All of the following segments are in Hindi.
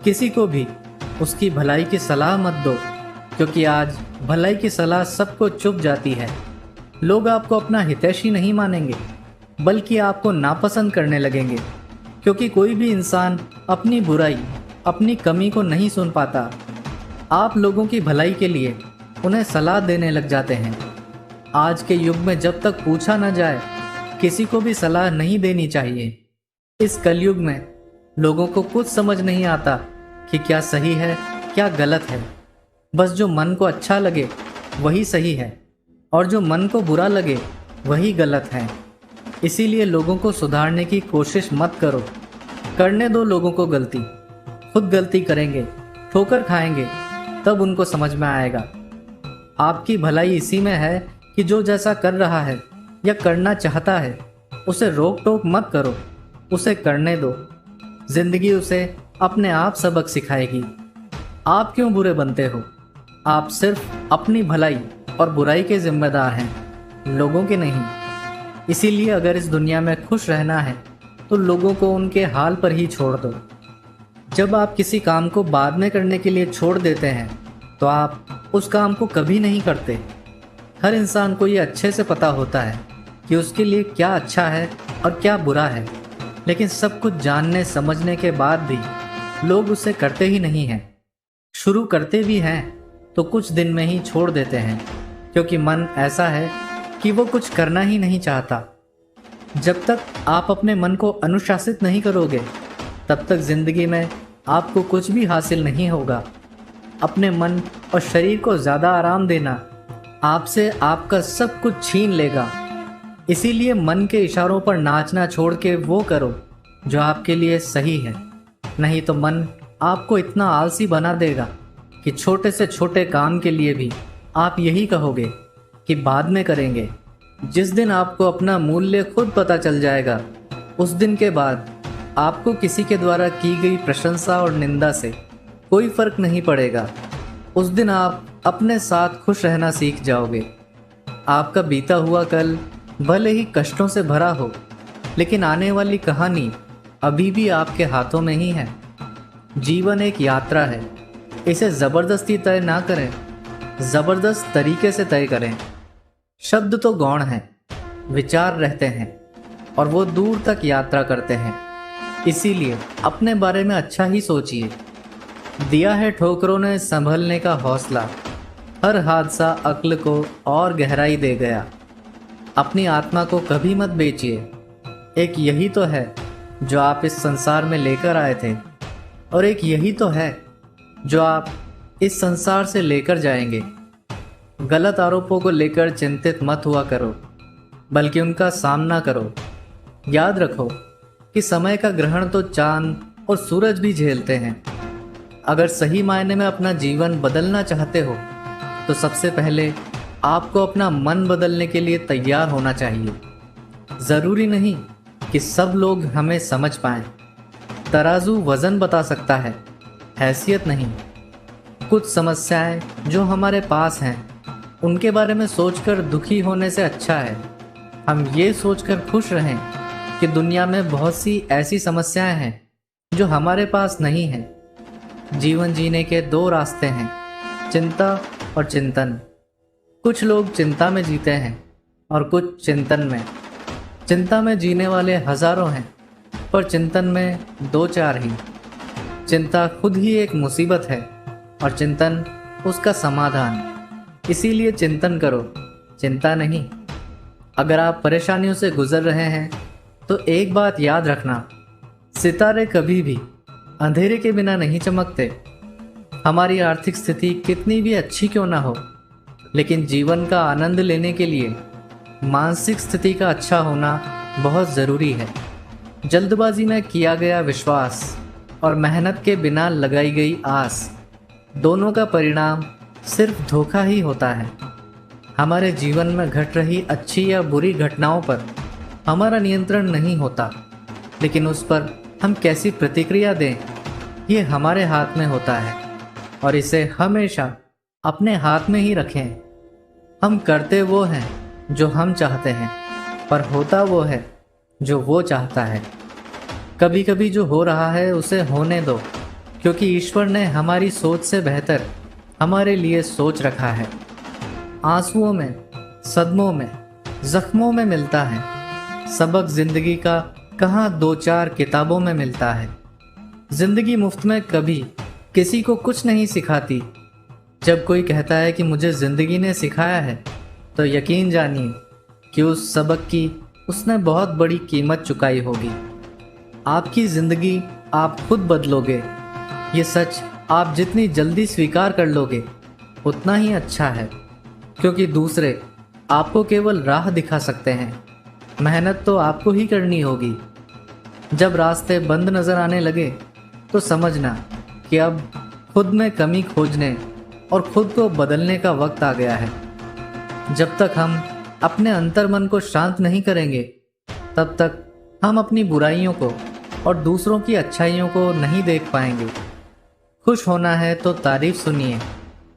किसी को भी उसकी भलाई की सलाह मत दो, क्योंकि आज भलाई की सलाह सबको चुभ जाती है। लोग आपको अपना हितैषी नहीं मानेंगे, बल्कि आपको नापसंद करने लगेंगे, क्योंकि कोई भी इंसान अपनी बुराई, अपनी कमी को नहीं सुन पाता। आप लोगों की भलाई के लिए उन्हें सलाह देने लग जाते हैं। आज के युग में जब तक पूछा न जाए, किसी को भी सलाह नहीं देनी चाहिए। इस कलयुग में लोगों को कुछ समझ नहीं आता कि क्या सही है, क्या गलत है। बस जो मन को अच्छा लगे वही सही है, और जो मन को बुरा लगे वही गलत है। इसीलिए लोगों को सुधारने की कोशिश मत करो। करने दो लोगों को गलती। खुद गलती करेंगे, ठोकर खाएंगे, तब उनको समझ में आएगा। आपकी भलाई इसी में है कि जो जैसा कर रहा है या करना चाहता है, उसे रोक टोक मत करो, उसे करने दो। जिंदगी उसे अपने आप सबक सिखाएगी। आप क्यों बुरे बनते हो? आप सिर्फ अपनी भलाई और बुराई के जिम्मेदार हैं, लोगों के नहीं। इसीलिए अगर इस दुनिया में खुश रहना है तो लोगों को उनके हाल पर ही छोड़ दो। जब आप किसी काम को बाद में करने के लिए छोड़ देते हैं तो आप उस काम को कभी नहीं करते। हर इंसान को ये अच्छे से पता होता है कि उसके लिए क्या अच्छा है और क्या बुरा है, लेकिन सब कुछ जानने समझने के बाद भी लोग उसे करते ही नहीं हैं। शुरू करते भी हैं तो कुछ दिन में ही छोड़ देते हैं, क्योंकि मन ऐसा है कि वो कुछ करना ही नहीं चाहता। जब तक आप अपने मन को अनुशासित नहीं करोगे, तब तक जिंदगी में आपको कुछ भी हासिल नहीं होगा। अपने मन और शरीर को ज़्यादा आराम देना आपसे आपका सब कुछ छीन लेगा। इसीलिए मन के इशारों पर नाचना छोड़ के वो करो जो आपके लिए सही है। नहीं तो मन आपको इतना आलसी बना देगा कि छोटे से छोटे काम के लिए भी आप यही कहोगे कि बाद में करेंगे। जिस दिन आपको अपना मूल्य खुद पता चल जाएगा, उस दिन के बाद आपको किसी के द्वारा की गई प्रशंसा और निंदा से कोई फर्क नहीं पड़ेगा। उस दिन आप अपने साथ खुश रहना सीख जाओगे। आपका बीता हुआ कल भले ही कष्टों से भरा हो, लेकिन आने वाली कहानी अभी भी आपके हाथों में ही है। जीवन एक यात्रा है, इसे ज़बरदस्ती तय ना करें, ज़बरदस्त तरीके से तय करें। शब्द तो गौण हैं, विचार रहते हैं, और वो दूर तक यात्रा करते हैं। इसीलिए अपने बारे में अच्छा ही सोचिए। दिया है ठोकरों ने संभलने का हौसला, हर हादसा अक्ल को और गहराई दे गया। अपनी आत्मा को कभी मत बेचिए। एक यही तो है जो आप इस संसार में लेकर आए थे, और एक यही तो है जो आप इस संसार से लेकर जाएंगे। गलत आरोपों को लेकर चिंतित मत हुआ करो, बल्कि उनका सामना करो। याद रखो कि समय का ग्रहण तो चांद और सूरज भी झेलते हैं। अगर सही मायने में अपना जीवन बदलना चाहते हो तो सबसे पहले आपको अपना मन बदलने के लिए तैयार होना चाहिए। ज़रूरी नहीं कि सब लोग हमें समझ पाएं। तराजू वज़न बता सकता है, हैसियत नहीं। कुछ समस्याएं जो हमारे पास हैं, उनके बारे में सोचकर दुखी होने से अच्छा है हम ये सोचकर खुश रहें कि दुनिया में बहुत सी ऐसी समस्याएं हैं जो हमारे पास नहीं हैं। जीवन जीने के दो रास्ते हैं, चिंता और चिंतन। कुछ लोग चिंता में जीते हैं और कुछ चिंतन में। चिंता में जीने वाले हजारों हैं, पर चिंतन में दो चार ही। चिंता खुद ही एक मुसीबत है और चिंतन उसका समाधान। इसीलिए चिंतन करो, चिंता नहीं। अगर आप परेशानियों से गुजर रहे हैं तो एक बात याद रखना, सितारे कभी भी अंधेरे के बिना नहीं चमकते। हमारी आर्थिक स्थिति कितनी भी अच्छी क्यों ना हो, लेकिन जीवन का आनंद लेने के लिए मानसिक स्थिति का अच्छा होना बहुत ज़रूरी है। जल्दबाजी में किया गया विश्वास और मेहनत के बिना लगाई गई आस, दोनों का परिणाम सिर्फ धोखा ही होता है। हमारे जीवन में घट रही अच्छी या बुरी घटनाओं पर हमारा नियंत्रण नहीं होता, लेकिन उस पर हम कैसी प्रतिक्रिया दें, ये हमारे हाथ में होता है, और इसे हमेशा अपने हाथ में ही रखें। हम करते वो हैं जो हम चाहते हैं, पर होता वो है जो वो चाहता है। कभी कभी जो हो रहा है उसे होने दो, क्योंकि ईश्वर ने हमारी सोच से बेहतर हमारे लिए सोच रखा है। आंसुओं में, सदमों में, जख्मों में मिलता है सबक जिंदगी का, कहाँ दो चार किताबों में मिलता है। जिंदगी मुफ्त में कभी किसी को कुछ नहीं सिखाती। जब कोई कहता है कि मुझे जिंदगी ने सिखाया है, तो यकीन जानिए कि उस सबक की उसने बहुत बड़ी कीमत चुकाई होगी। आपकी ज़िंदगी आप खुद बदलोगे, ये सच आप जितनी जल्दी स्वीकार कर लोगे उतना ही अच्छा है, क्योंकि दूसरे आपको केवल राह दिखा सकते हैं, मेहनत तो आपको ही करनी होगी। जब रास्ते बंद नज़र आने लगे तो समझना कि अब खुद में कमी खोजने और खुद को बदलने का वक्त आ गया है। जब तक हम अपने अंतर्मन को शांत नहीं करेंगे, तब तक हम अपनी बुराइयों को और दूसरों की अच्छाइयों को नहीं देख पाएंगे। खुश होना है तो तारीफ सुनिए,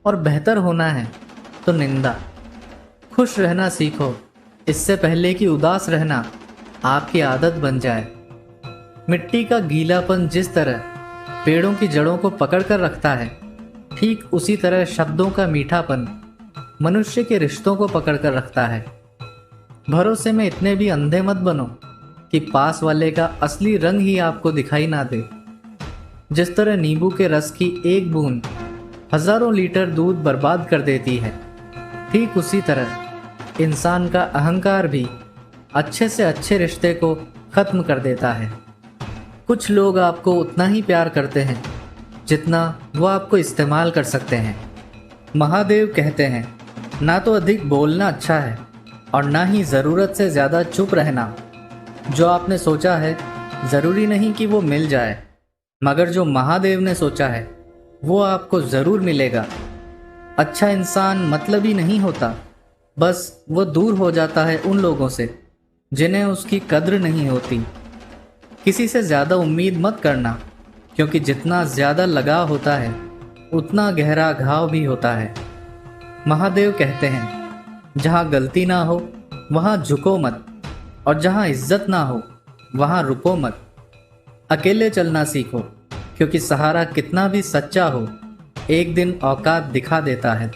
और बेहतर होना है तो निंदा। खुश रहना सीखो, इससे पहले कि उदास रहना आपकी आदत बन जाए। मिट्टी का गीलापन जिस तरह पेड़ों की जड़ों को पकड़ कर रखता है, ठीक उसी तरह शब्दों का मीठापन मनुष्य के रिश्तों को पकड़ कर रखता है। भरोसे में इतने भी अंधे मत बनो कि पास वाले का असली रंग ही आपको दिखाई ना दे। जिस तरह नींबू के रस की एक बूंद हजारों लीटर दूध बर्बाद कर देती है, ठीक उसी तरह इंसान का अहंकार भी अच्छे से अच्छे रिश्ते को खत्म कर देता है। कुछ लोग आपको उतना ही प्यार करते हैं जितना वो आपको इस्तेमाल कर सकते हैं। महादेव कहते हैं, ना तो अधिक बोलना अच्छा है और ना ही ज़रूरत से ज़्यादा चुप रहना। जो आपने सोचा है ज़रूरी नहीं कि वो मिल जाए, मगर जो महादेव ने सोचा है वो आपको ज़रूर मिलेगा। अच्छा इंसान मतलबी नहीं होता, बस वो दूर हो जाता है उन लोगों से जिन्हें उसकी कद्र नहीं होती। किसी से ज़्यादा उम्मीद मत करना, क्योंकि जितना ज़्यादा लगाव होता है उतना गहरा घाव भी होता है। महादेव कहते हैं, जहाँ गलती ना हो वहाँ झुको मत, और जहाँ इज्जत ना हो वहाँ रुको मत। अकेले चलना सीखो, क्योंकि सहारा कितना भी सच्चा हो एक दिन औकात दिखा देता है।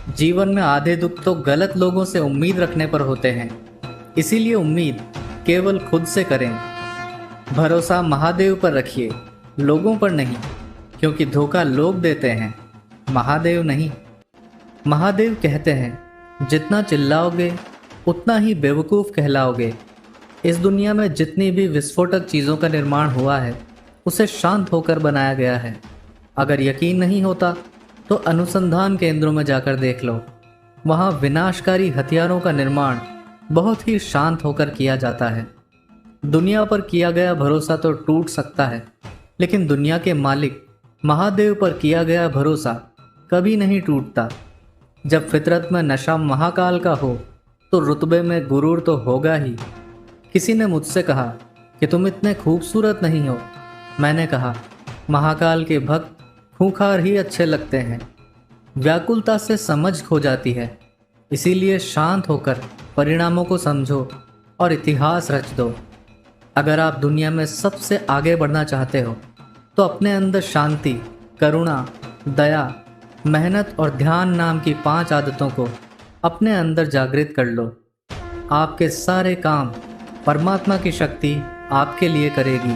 जीवन में आधे दुख तो गलत लोगों से उम्मीद रखने पर होते हैं, इसीलिए उम्मीद केवल खुद से करें। भरोसा महादेव पर रखिए, लोगों पर नहीं, क्योंकि धोखा लोग देते हैं, महादेव नहीं। महादेव कहते हैं, जितना चिल्लाओगे उतना ही बेवकूफ़ कहलाओगे। इस दुनिया में जितनी भी विस्फोटक चीज़ों का निर्माण हुआ है उसे शांत होकर बनाया गया है। अगर यकीन नहीं होता तो अनुसंधान केंद्रों में जाकर देख लो, वहाँ विनाशकारी हथियारों का निर्माण बहुत ही शांत होकर किया जाता है। दुनिया पर किया गया भरोसा तो टूट सकता है, लेकिन दुनिया के मालिक महादेव पर किया गया भरोसा कभी नहीं टूटता। जब फितरत में नशा महाकाल का हो तो रुतबे में गुरूर तो होगा ही। किसी ने मुझसे कहा कि तुम इतने खूबसूरत नहीं हो। मैंने कहा, महाकाल के भक्त खूंखार ही अच्छे लगते हैं। व्याकुलता से समझ खो जाती है, इसीलिए शांत होकर परिणामों को समझो और इतिहास रच दो। अगर आप दुनिया में सबसे आगे बढ़ना चाहते हो तो अपने अंदर शांति, करुणा, दया, मेहनत और ध्यान नाम की 5 आदतों को अपने अंदर जागृत कर लो। आपके सारे काम परमात्मा की शक्ति आपके लिए करेगी।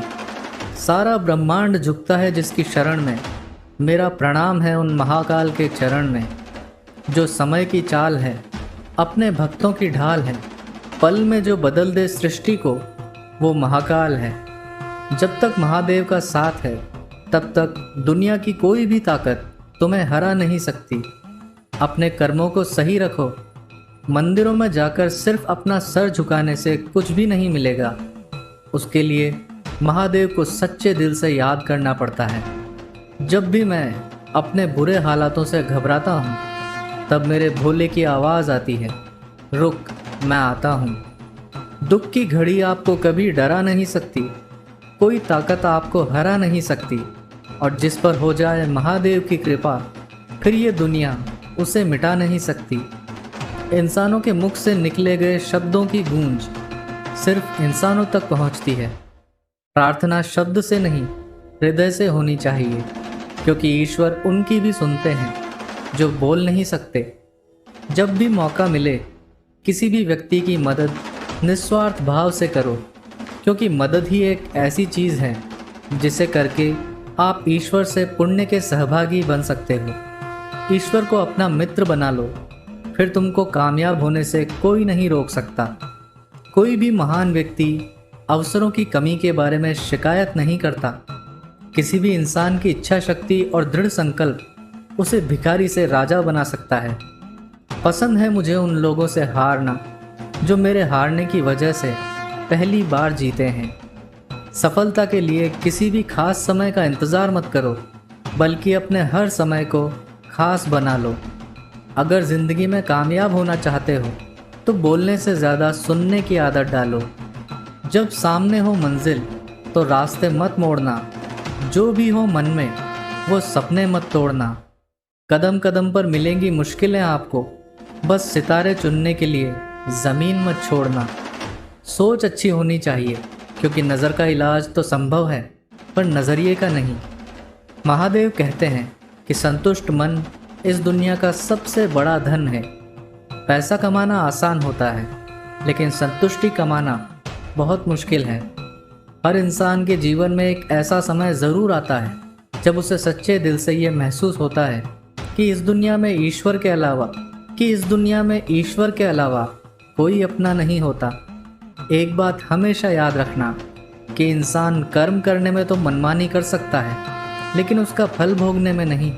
सारा ब्रह्मांड झुकता है जिसकी शरण में। मेरा प्रणाम है उन महाकाल के चरण में। जो समय की चाल है, अपने भक्तों की ढाल है, पल में जो बदल दे सृष्टि को, वो महाकाल है। जब तक महादेव का साथ है तब तक दुनिया की कोई भी ताकत तुम्हें हरा नहीं सकती। अपने कर्मों को सही रखो। मंदिरों में जाकर सिर्फ अपना सर झुकाने से कुछ भी नहीं मिलेगा। उसके लिए महादेव को सच्चे दिल से याद करना पड़ता है। जब भी मैं अपने बुरे हालातों से घबराता हूँ, तब मेरे भोले की आवाज़ आती है, रुक, मैं आता हूँ। दुख की घड़ी आपको कभी डरा नहीं सकती, कोई ताकत आपको हरा नहीं सकती, और जिस पर हो जाए महादेव की कृपा, फिर ये दुनिया उसे मिटा नहीं सकती। इंसानों के मुख से निकले गए शब्दों की गूंज सिर्फ इंसानों तक पहुंचती है। प्रार्थना शब्द से नहीं हृदय से होनी चाहिए, क्योंकि ईश्वर उनकी भी सुनते हैं जो बोल नहीं सकते। जब भी मौका मिले किसी भी व्यक्ति की मदद निस्वार्थ भाव से करो, क्योंकि मदद ही एक ऐसी चीज़ है जिसे करके आप ईश्वर से पुण्य के सहभागी बन सकते हो। ईश्वर को अपना मित्र बना लो, फिर तुमको कामयाब होने से कोई नहीं रोक सकता। कोई भी महान व्यक्ति अवसरों की कमी के बारे में शिकायत नहीं करता। किसी भी इंसान की इच्छा शक्ति और दृढ़ संकल्प उसे भिखारी से राजा बना सकता है। पसंद है मुझे उन लोगों से हारना जो मेरे हारने की वजह से पहली बार जीते हैं। सफलता के लिए किसी भी खास समय का इंतज़ार मत करो, बल्कि अपने हर समय को खास बना लो। अगर ज़िंदगी में कामयाब होना चाहते हो तो बोलने से ज़्यादा सुनने की आदत डालो। जब सामने हो मंजिल तो रास्ते मत मोड़ना। जो भी हो मन में वो सपने मत तोड़ना। कदम कदम पर मिलेंगी मुश्किलें आपको, बस सितारे चुनने के लिए ज़मीन मत छोड़ना। सोच अच्छी होनी चाहिए, क्योंकि नज़र का इलाज तो संभव है पर नज़रिए का नहीं। महादेव कहते हैं कि संतुष्ट मन इस दुनिया का सबसे बड़ा धन है। पैसा कमाना आसान होता है, लेकिन संतुष्टि कमाना बहुत मुश्किल है। हर इंसान के जीवन में एक ऐसा समय ज़रूर आता है जब उसे सच्चे दिल से ये महसूस होता है कि इस दुनिया में ईश्वर के अलावा कोई अपना नहीं होता। एक बात हमेशा याद रखना कि इंसान कर्म करने में तो मनमानी कर सकता है, लेकिन उसका फल भोगने में नहीं।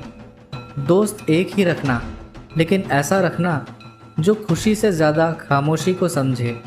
दोस्त एक ही रखना, लेकिन ऐसा रखना जो खुशी से ज़्यादा खामोशी को समझे।